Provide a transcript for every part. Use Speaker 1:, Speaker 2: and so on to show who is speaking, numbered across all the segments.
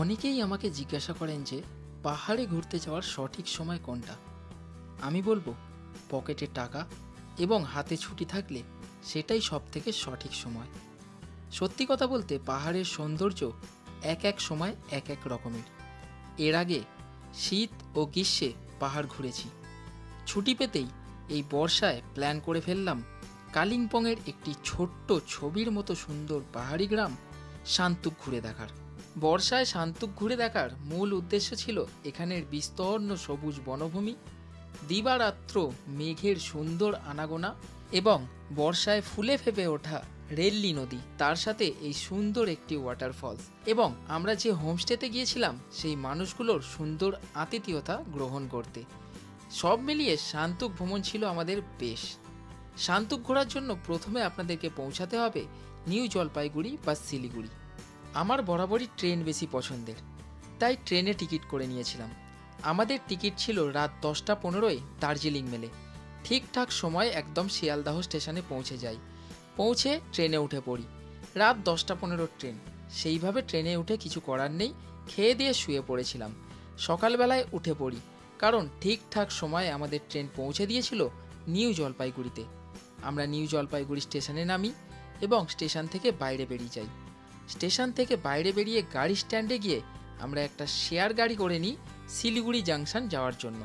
Speaker 1: অনেকেই আমাকে জিজ্ঞাসা করেন যে পাহাড়ে ঘুরতে যাওয়ার সঠিক সময় কোনটা। আমি বলবো পকেটে টাকা এবং হাতে ছুটি থাকলে সেটাই সবথেকে সঠিক সময়। সত্যি কথা বলতে পাহাড়ের সৌন্দর্য এক এক সময় এক এক রকমের। এর আগে শীত ও গ্রীষ্মে পাহাড় ঘুরেছি, ছুটি পেতেই এই বর্ষায় প্ল্যান করে ফেললাম কালিম্পংয়ের একটি ছোট্ট ছবির মতো সুন্দর পাহাড়ি গ্রাম শান্তুক ঘুরে দেখার। বর্ষায় শান্তুক ঘুরে দেখার মূল উদ্দেশ্য ছিল এখানের বিস্তীর্ণ সবুজ বনভূমি, দিবারাত্র মেঘের সুন্দর আনাগোনা এবং বর্ষায় ফুলে ফেপে ওঠা রেল্লি নদী, তার সাথে এই সুন্দর একটি ওয়াটারফলস এবং আমরা যে হোমস্টেতে গিয়েছিলাম সেই মানুষগুলোর সুন্দর আতিথেয়তা গ্রহণ করতে। সব মিলিয়ে শান্তুক ভ্রমণ ছিল আমাদের বেশ। শান্তুক ঘোরার জন্য প্রথমে আপনাদেরকে পৌঁছাতে হবে নিউ জলপাইগুড়ি বা শিলিগুড়ি। আমার বরাবরই ট্রেন বেশি পছন্দের, তাই ট্রেনে টিকিট করে নিয়েছিলাম। আমাদের টিকিট ছিল রাত 10:15 দার্জিলিং মেলে। ঠিকঠাক সময় একদম শিয়ালদাহ স্টেশনে পৌঁছে যাই। পৌঁছে ট্রেনে উঠে পড়ি। রাত 10:15 ট্রেন, সেইভাবে ট্রেনে উঠে কিছু করার নেই, খেয়ে দিয়ে শুয়ে পড়েছিলাম। সকালবেলায় উঠে পড়ি, কারণ ঠিকঠাক সময়ে আমাদের ট্রেন পৌঁছে দিয়েছিল নিউ জলপাইগুড়িতে। আমরা নিউ জলপাইগুড়ি স্টেশনে নামি এবং স্টেশন থেকে বাইরে বেরিয়ে যাই। স্টেশন থেকে বাইরে বেরিয়ে গাড়ি স্ট্যান্ডে গিয়ে আমরা একটা শেয়ার গাড়ি করে নিই শিলিগুড়ি জাংশন যাওয়ার জন্য।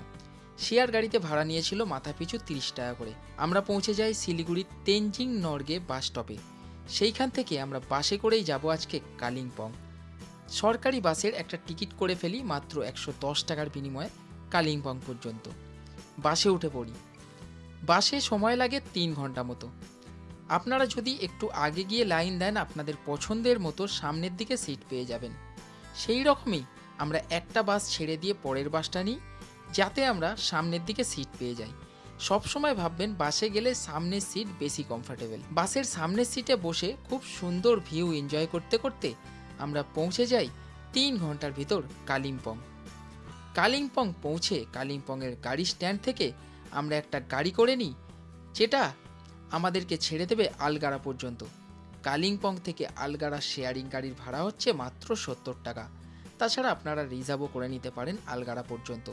Speaker 1: শেয়ার গাড়িতে ভাড়া নিয়েছিল মাথাপিছু 30 টাকা করে। আমরা পৌঁছে যাই শিলিগুড়ির তেনজিং নর্গে বাস স্টপে। সেইখান থেকে আমরা বাসে করেই যাব আজকে কালিম্পং। সরকারি বাসের একটা টিকিট করে ফেলি মাত্র 110 টাকার বিনিময়ে কালিম্পং পর্যন্ত। বাসে উঠে পড়ি। বাসে সময় লাগে 3 ঘন্টা মতো। আপনারা যদি একটু আগে গিয়ে লাইন দেন আপনাদের পছন্দের মতো সামনের দিকে সিট পেয়ে যাবেন। সেই রকমই আমরা একটা বাস ছেড়ে দিয়ে পরের বাসটা নিই, যাতে আমরা সামনের দিকে সিট পেয়ে যাই। সবসময় ভাববেন বাসে গেলে সামনের সিট বেশি কমফোর্টেবল। বাসের সামনের সিটে বসে খুব সুন্দর ভিউ এনজয় করতে করতে আমরা পৌঁছে যাই 3 ঘন্টার ভিতর কালিম্পং। কালিম্পং পৌঁছে কালিম্পংয়ের গাড়ি স্ট্যান্ড থেকে আমরা একটা গাড়ি করে নিই, যেটা আমাদেরকে ছেড়ে দেবে আলগাড়া পর্যন্ত। কালিম্পং থেকে আলগাড়া শেয়ারিং গাড়ির ভাড়া হচ্ছে মাত্র 70 টাকা। তাছাড়া আপনারা রিজার্ভও করে নিতে পারেন আলগাড়া পর্যন্ত।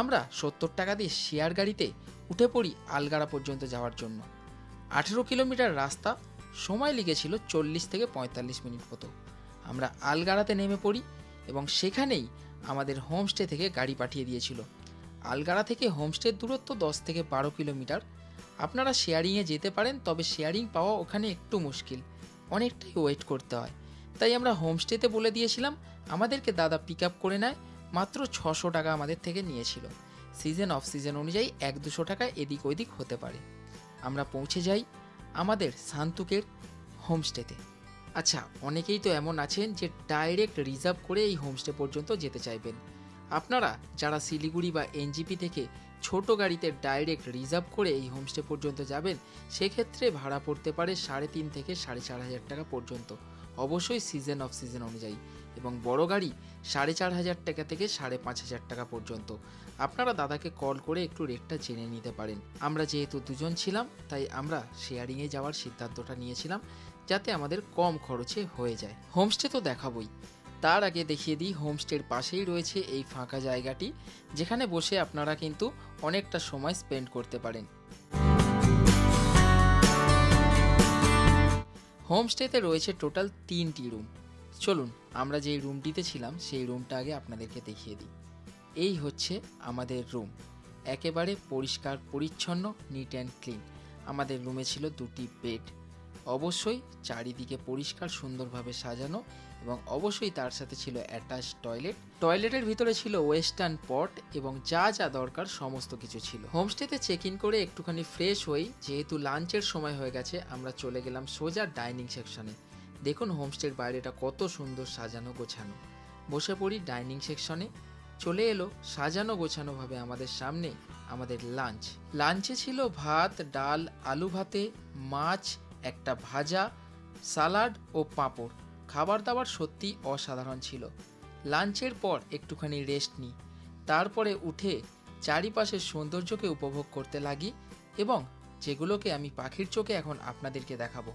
Speaker 1: আমরা 70 টাকা দিয়ে শেয়ার গাড়িতে উঠে পড়ি আলগাড়া পর্যন্ত যাওয়ার জন্য। 18 কিলোমিটার রাস্তা, সময় লেগেছিল 40 থেকে 45 মিনিট মতো। আমরা আলগাড়াতে নেমে পড়ি এবং সেখানেই আমাদের হোমস্টে থেকে গাড়ি পাঠিয়ে দিয়েছিল। আলগাড়া থেকে হোমস্টের দূরত্ব 10 থেকে 12 কিলোমিটার। আপনারা শেয়ারিংয়ে যেতে পারেন, তবে শেয়ারিং পাওয়া ওখানে একটু মুশকিল, অনেকটাই ওয়েট করতে হয়। তাই আমরা হোমস্টেতে বলে দিয়েছিলাম আমাদেরকে দাদা পিক আপ করে নেয়। মাত্র 600 টাকা আমাদের থেকে নিয়েছিল। সিজন অফ সিজন অনুযায়ী 1-200 টাকা এদিক ওইদিক হতে পারে। আমরা পৌঁছে যাই আমাদের শান্তুকের হোমস্টেতে। আচ্ছা, অনেকেই তো এমন আছেন যে ডাইরেক্ট রিজার্ভ করে এই হোমস্টে পর্যন্ত যেতে চাইবেন। আপনারা যারা শিলিগুড়ি বা এনজিপি থেকে ছোট গাড়িতে ডাইরেক্ট রিজার্ভ করে এই হোমস্টে পর্যন্ত যাবেন, সেক্ষেত্রে ভাড়া পড়তে পারে 3,500 থেকে 4,500 টাকা পর্যন্ত, অবশ্যই সিজন অফ সিজন অনুযায়ী। এবং বড় গাড়ি 4,500 টাকা থেকে 5,500 টাকা পর্যন্ত। আপনারা দাদাকে কল করে একটু রেটটা জেনে নিতে পারেন। আমরা যেহেতু দুজন ছিলাম, তাই আমরা শেয়ারিংয়ে যাওয়ার সিদ্ধান্তটা নিয়েছিলাম, যাতে আমাদের কম খরচে হয়ে যায়। হোমস্টে তো দেখাবই, তার আগে দেখিয়ে দিই হোমস্টের পাশেই রয়েছে এই ফাঁকা জায়গাটি, যেখানে বসে আপনারা কিন্তু অনেকটা সময় স্পেন্ড করতে পারেন। হোমস্টেতে রয়েছে টোটাল 3টি রুম। চলুন আমরা যেই রুমটিতে ছিলাম সেই রুমটা আগে আপনাদেরকে দেখিয়ে দিই। এই হচ্ছে আমাদের রুম, একেবারে পরিষ্কার পরিচ্ছন্ন, নিট অ্যান্ড ক্লিন। আমাদের রুমে ছিল 2টি বেড, অবশ্যই চারিদিকে পরিষ্কার সুন্দরভাবে সাজানো, এবং অবশ্যই তার সাথে ছিল অ্যাটাচ টয়লেট। টয়লেটের ভিতরে ছিল ওয়েস্টার্ন পট এবং যা যা দরকার সমস্ত কিছু ছিল। হোমস্টেতে চেক ইন করে একটুখানি ফ্রেশ হই, যেহেতু লাঞ্চের সময় হয়ে গেছে, আমরা চলে গেলাম সোজা ডাইনিং সেকশনে। দেখুন হোমস্টের বাইরেটা কত সুন্দর সাজানো গোছানো। বসে পড়ি ডাইনিং সেকশনে। চলে এলো সাজানো গোছানোভাবে আমাদের সামনে আমাদের লাঞ্চ। লাঞ্চে ছিল ভাত, ডাল, আলু ভাতে, মাছ, একটা ভাজা, সালাড ও পাঁপড়। খাবার দাবার সত্যি অসাধারণ ছিল। লাঞ্চের পর একটুখানি রেস্ট নিই, তারপরে উঠে চারিপাশের সৌন্দর্যকে উপভোগ করতে লাগি, এবং যেগুলোকে আমি পাখির চোখে এখন আপনাদেরকে দেখাবো।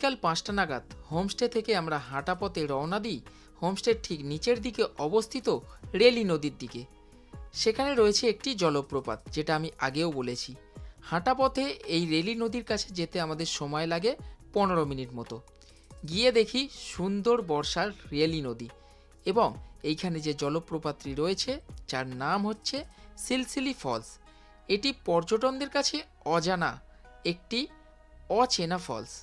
Speaker 1: বিকাল 5টা নাগাদ হোমস্টে থেকে আমরা হাঁটা পথে রওনা দিই হোমস্টের ঠিক নিচের দিকে অবস্থিত রেলি নদীর দিকে। সেখানে রয়েছে একটি জলপ্রপাত, যেটা আমি আগেও বলেছি। হাঁটা পথে এই রেলি নদীর কাছে যেতে আমাদের সময় লাগে 15 মিনিট মতো। গিয়ে দেখি সুন্দর বর্ষার রেলি নদী এবং এইখানে যে জলপ্রপাতটি রয়েছে যার নাম হচ্ছে সিলসিলি ফলস। এটি পর্যটকদের কাছে অজানা একটি অচেনা ফলস।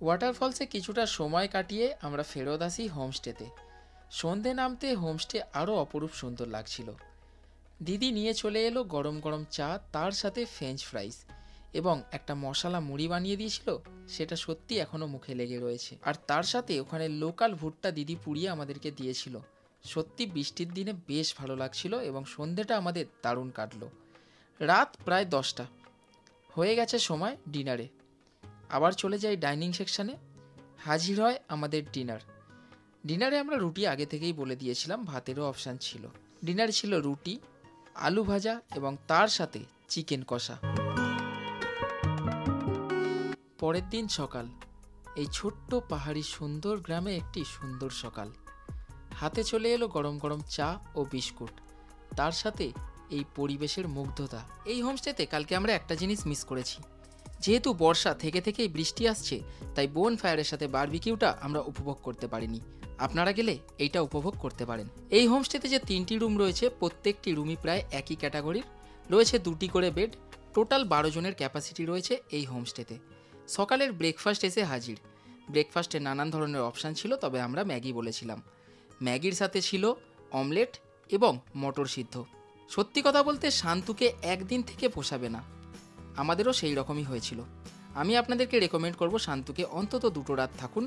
Speaker 1: ওয়াটারফলসে কিছুটা সময় কাটিয়ে আমরা ফেরত আসি হোমস্টেতে। সন্ধে নামতে হোমস্টে আরও অপরূপ সুন্দর লাগছিল। দিদি নিয়ে চলে এলো গরম গরম চা, তার সাথে ফ্রেঞ্চ ফ্রাইস এবং একটা মশলা মুড়ি বানিয়ে দিয়েছিল, সেটা সত্যি এখনও মুখে লেগে রয়েছে। আর তার সাথে ওখানে লোকাল ভুট্টা দিদি পুড়িয়ে আমাদেরকে দিয়েছিল। সত্যি বৃষ্টির দিনে বেশ ভালো লাগছিল এবং সন্ধেটা আমাদের দারুণ কাটলো। রাত প্রায় 10টা হয়ে গেছে, সময় ডিনারে। আবার চলে যাই ডাইনিং সেকশানে। হাজির হয় আমাদের ডিনারে আমরা রুটি আগে থেকেই বলে দিয়েছিলাম, ভাতেরও অপশান ছিল। ডিনারে ছিল রুটি, আলু ভাজা এবং তার সাথে চিকেন কষা। পরের দিন সকাল, এই ছোট্ট পাহাড়ি সুন্দর গ্রামে একটি সুন্দর সকাল। হাতে চলে এলো গরম গরম চা ও বিস্কুট, তার সাথে এই পরিবেশের মুগ্ধতা। এই হোমস্টেতে কালকে আমরা একটা জিনিস মিস করেছি। যেহেতু বর্ষা থেকে থেকেই বৃষ্টি আসছে, তাই বোন ফায়ারের সাথে বারবিকিউটা আমরা উপভোগ করতে পারিনি। আপনারা গেলে এইটা উপভোগ করতে পারেন। এই হোমস্টেতে যে 3টি রুম রয়েছে, প্রত্যেকটি রুমই প্রায় একই ক্যাটাগরির। রয়েছে 2টি করে বেড। টোটাল 12 জনের ক্যাপাসিটি রয়েছে এই হোমস্টেতে। সকালের ব্রেকফাস্ট এসে হাজির। ব্রেকফাস্টে নানান ধরনের অপশান ছিল, তবে আমরা ম্যাগি বলেছিলাম। ম্যাগির সাথে ছিল অমলেট এবং মটর সিদ্ধ। সত্যি কথা বলতে শান্তুকে একদিন থেকে পোষাবে না, আমাদেরও সেই রকমই হয়েছিল। আমি আপনাদেরকে রেকমেন্ড করব শান্তুকে অন্তত 2টো রাত থাকুন।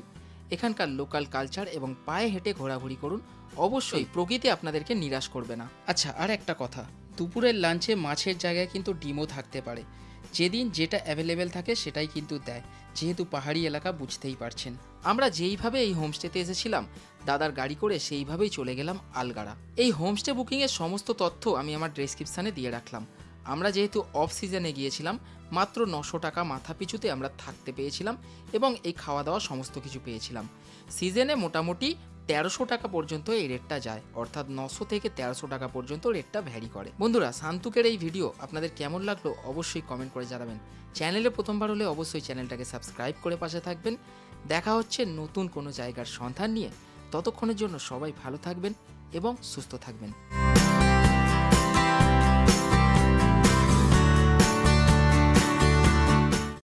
Speaker 1: এখানকার লোকাল কালচার এবং পায়ে হেঁটে ঘোরাঘুরি করুন, অবশ্যই প্রকৃতি আপনাদেরকে নিরাশ করবে না। আচ্ছা, আর একটা কথা, দুপুরের লাঞ্চে মাছের জায়গায় কিন্তু ডিমও থাকতে পারে। যেদিন যেটা অ্যাভেলেবেল থাকে সেটাই কিন্তু দেয়, যেহেতু পাহাড়ি এলাকা বুঝতেই পারছেন। আমরা যেইভাবে এই হোমস্টেতে এসেছিলাম দাদার গাড়ি করে, সেইভাবেই চলে গেলাম আলগাড়া। এই হোমস্টে বুকিংয়ের সমস্ত তথ্য আমি আমার ডেসক্রিপশানে দিয়ে রাখলাম। আমরা যেহেতু অফ সিজনে গিয়েছিলাম, মাত্র 900 টাকা মাথা পিছুতে আমরা থাকতে পেয়েছিলাম এবং এই খাওয়া দাওয়া সমস্ত কিছু পেয়েছিলাম। সিজনে মোটামুটি 1300 টাকা পর্যন্ত এই রেটটা যায়, অর্থাৎ 900 থেকে 1300 টাকা পর্যন্ত রেটটা ভ্যারি করে। বন্ধুরা, শান্তুকের এই ভিডিও আপনাদের কেমন লাগলো অবশ্যই কমেন্ট করে জানাবেন। চ্যানেলে প্রথমবার হলে অবশ্যই চ্যানেলটাকে সাবস্ক্রাইব করে পাশে থাকবেন। দেখা হচ্ছে নতুন কোনো জায়গার সন্ধান নিয়ে। ততক্ষণের জন্য সবাই ভালো থাকবেন এবং সুস্থ থাকবেন।